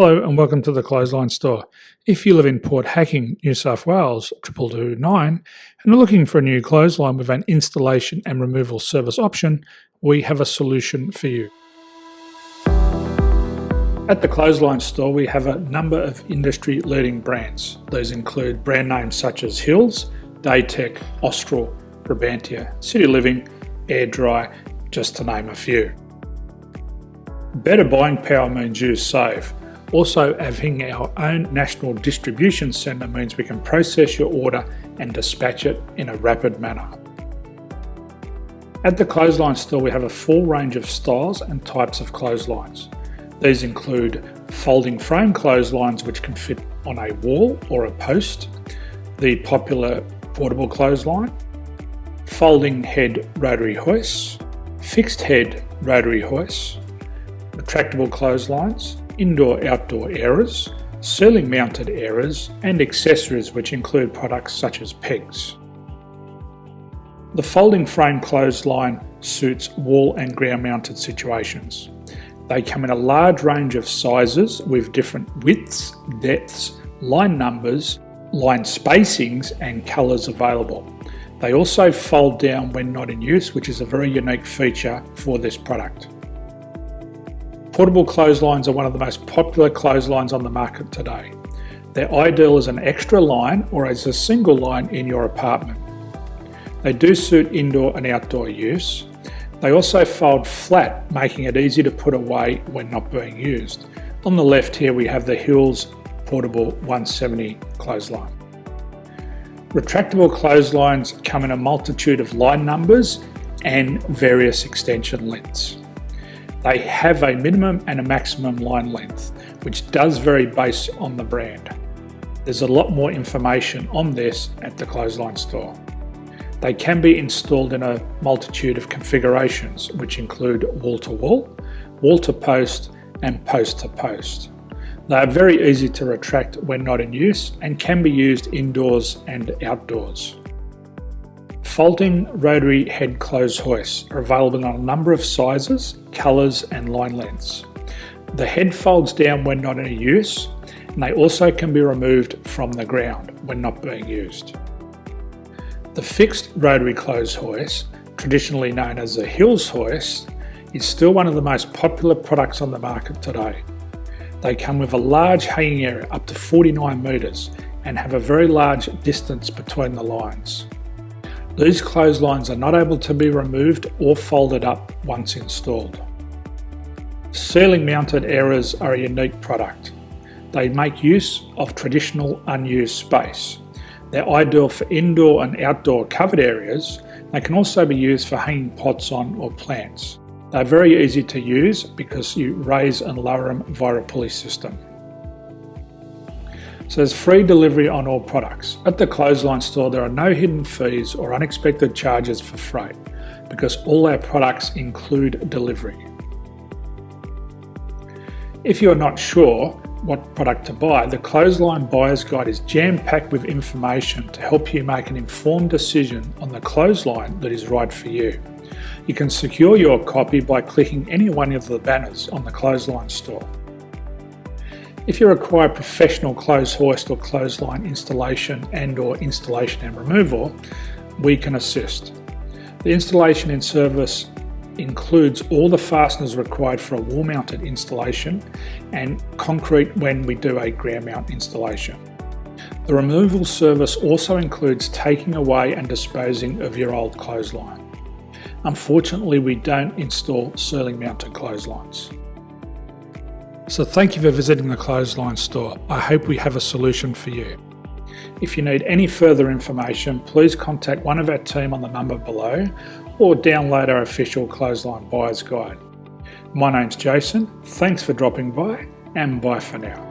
Hello and welcome to the Clothesline Store. If you live in Port Hacking, New South Wales 2229 and are looking for a new clothesline with an installation and removal service option, we have a solution for you. At the Clothesline Store we have a number of industry leading brands. These include brand names such as Hills, Daytech, Austral, Brabantia, City Living, Air Dry, just to name a few. Better buying power means you save. Also, having our own national distribution centre means we can process your order and dispatch it in a rapid manner. At the Clothesline Store we have a full range of styles and types of clotheslines. These include folding frame clotheslines which can fit on a wall or a post, the popular portable clothesline, folding head rotary hoists, fixed head rotary hoists, retractable clotheslines, indoor-outdoor airers, ceiling mounted airers and accessories which include products such as pegs. The folding frame clothesline suits wall and ground mounted situations. They come in a large range of sizes with different widths, depths, line numbers, line spacings and colours available. They also fold down when not in use, which is a very unique feature for this product. Portable clotheslines are one of the most popular clotheslines on the market today. They're ideal as an extra line or as a single line in your apartment. They do suit indoor and outdoor use. They also fold flat, making it easy to put away when not being used. On the left here we have the Hills Portable 170 clothesline. Retractable clotheslines come in a multitude of line numbers and various extension lengths. They have a minimum and a maximum line length, which does vary based on the brand. There's a lot more information on this at the Clothesline Store. They can be installed in a multitude of configurations, which include wall-to-wall, wall-to-post and post-to-post. They are very easy to retract when not in use and can be used indoors and outdoors. Folding rotary head clothes hoists are available in a number of sizes, colours and line lengths. The head folds down when not in use and they also can be removed from the ground when not being used. The fixed rotary clothes hoist, traditionally known as the Hills hoist, is still one of the most popular products on the market today. They come with a large hanging area up to 49 metres and have a very large distance between the lines. These clotheslines are not able to be removed or folded up once installed. Ceiling mounted airers are a unique product. They make use of traditional unused space. They're ideal for indoor and outdoor covered areas. They can also be used for hanging pots on or plants. They're very easy to use because you raise and lower them via a pulley system. So there's free delivery on all products. At the Clothesline Store there are no hidden fees or unexpected charges for freight because all our products include delivery. If you are not sure what product to buy, the Clothesline Buyer's Guide is jam-packed with information to help you make an informed decision on the clothesline that is right for you. You can secure your copy by clicking any one of the banners on the Clothesline Store. If you require professional clothes hoist or clothesline installation and/or installation and removal, we can assist. The installation and service includes all the fasteners required for a wall-mounted installation and concrete when we do a ground mount installation. The removal service also includes taking away and disposing of your old clothesline. Unfortunately, we don't install ceiling mounted clotheslines. So thank you for visiting the Clothesline Store. I hope we have a solution for you. If you need any further information, please contact one of our team on the number below or download our official Clothesline Buyer's Guide. My name's Jason, thanks for dropping by and bye for now.